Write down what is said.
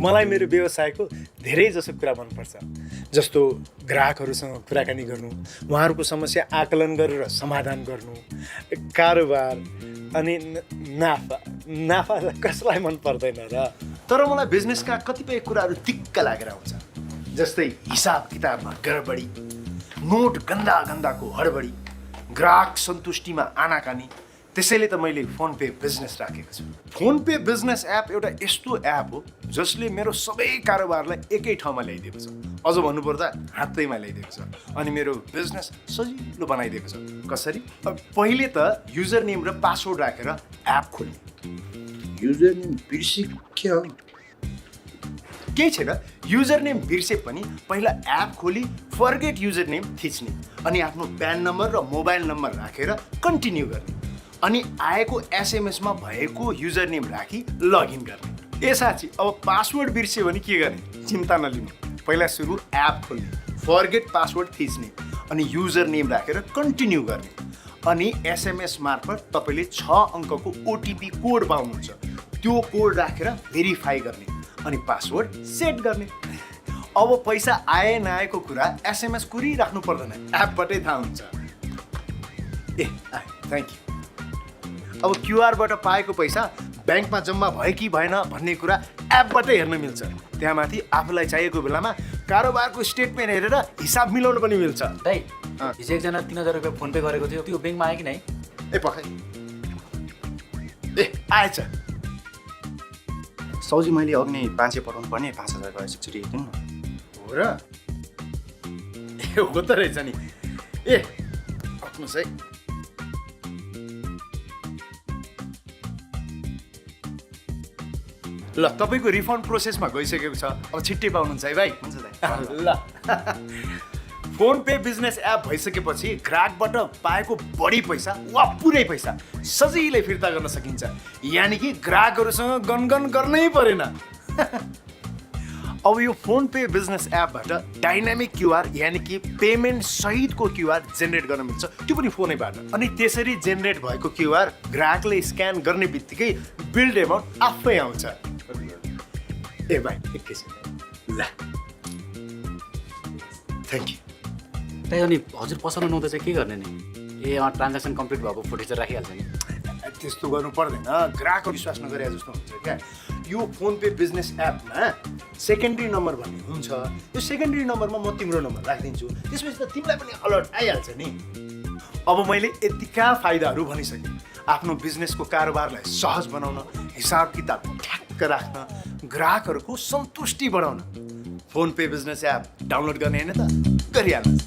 मलाई मेरो व्यवसायको धेरै जसो कुरा मनपर्छ, जस्तो ग्राहकहरूसँग कुराकानी गर्नु, उहाँहरूको समस्या आकलन गरेर समाधान गर्नु, कारोबार अनि नाफा कसलाई मन पर्दैन र। तर मलाई बिजनेसका कतिपय कुराहरू दिक्क लागेर आउँछ, जस्तै हिसाब किताबमा गडबडी, नोट गन्दा गन्दाको हडबडी, ग्राहक सन्तुष्टिमा आनाकानी। त्यसैले त मैले फोन पे बिजनेस राखेको छु। फोन पे बिजनेस एप एउटा यस्तो एप हो जसले मेरो सबै कारोबारलाई एकै ठाउँमा ल्याइदिएको छ। अझ भन्नुपर्दा हातैमा ल्याइदिएको छ अनि मेरो बिजनेस सजिलो बनाइदिएको छ। कसरी? पहिले त युजर नेम र पासवर्ड राखेर एप खोल्ने। युजर नेम बिर्से के हो? केही छैन, युजर नेम बिर्से पनि पहिला एप खोली फर्गेट युजर नेम थिच्ने अनि आफ्नो प्यान नम्बर र मोबाइल नम्बर राखेर कन्टिन्यू गर्ने अनि आएको एसएमएसमा भएको युजर नेम राखी लगइन गर्ने। ए साँच्ची, अब पासवर्ड बिर्स्यो भने के गर्ने? चिन्ता नलिनु, पहिला सुरु एप खोल्ने, फर्गेट पासवर्ड थिच्ने अनि युजर नेम राखेर कन्टिन्यू गर्ने अनि एसएमएस मार्फत तपाईँले 6 अङ्कको ओटिपी कोड पाउनुहुन्छ। त्यो कोड राखेर भेरिफाई गर्ने अनि पासवर्ड सेट गर्ने। अब पैसा आए नआएको कुरा एसएमएस कुरिराख्नु पर्दैन, एपबाटै थाहा हुन्छ। ए थ्याङ्क यू। अब क्युआरबाट पाएको पैसा ब्याङ्कमा जम्मा भयो कि भएन भन्ने कुरा एपबाटै हेर्न मिल्छ। त्यहाँ माथि आफूलाई चाहिएको बेलामा कारोबारको स्टेटमेन्ट हेरेर हिसाब मिलाउन पनि मिल्छ। दाइ, हिजो एकजना 3000 रुपियाँ फोन पे गरेको थियो, त्यो ब्याङ्कमा आयो कि नै? ए पखाइ, ए आएछ। सौजी, मैले अघि नै 500 पठाउनु पर्ने, 5000 गएछ, छिटो हेर्नु न। हो र? ए हो त रहेछ नि। ए आउनुहोस् है। ल, तपाईँको रिफन्ड प्रोसेसमा गइसकेको छ, अब छिट्टै पाउनुहुन्छ है भाइ। हुन्छ दाइ। ल, फोन पे बिजनेस एप भइसकेपछि ग्राहकबाट पाएको बढी पैसा वा पुरै पैसा सजिलै फिर्ता गर्न सकिन्छ। यानि कि ग्राहकहरूसँग गनगन गर्नै परेन। अब यो फोन पे बिजनेस एपबाट डाइनामिक क्युआर यानि कि पेमेन्ट सहितको क्युआर जेनेरेट गर्न मिल्छ, त्यो पनि फोनैबाट। अनि त्यसरी जेनेरेट भएको क्युआर ग्राहकले स्क्यान गर्ने बित्तिकै बिल्ड एमाउन्ट आफै आउँछ। ए भाइ एकैछिन, ल थ्याङ्क यू। दाइ, अनि हजुर पसल नहुँदा चाहिँ के गर्ने नि? ए ट्रान्ज्याक्सन कम्प्लिट भएको फुटेज राखिहाल्छ नि। त्यस्तो गर्नु पर्दैन, ग्राहक विश्वास नगरे जस्तो हुन्छ क्या। यो फोन पे बिजनेस एपमा सेकेन्डरी नम्बर भन्ने हुन्छ। यो सेकेन्डरी नम्बरमा म तिम्रो नम्बर राखिदिन्छु, त्यसपछि त तिमीलाई पनि अलर्ट आइहाल्छ नि। अब मैले यतिका फाइदाहरू भनिसकेँ। आफ्नो बिजनेसको कारोबारलाई सहज बनाउन, हिसाब किताब ठ्याक्क राख्न, ग्राहकहरूको सन्तुष्टि बढाउन phone pay business app download गर्ने होइन त गरिहाल्नु।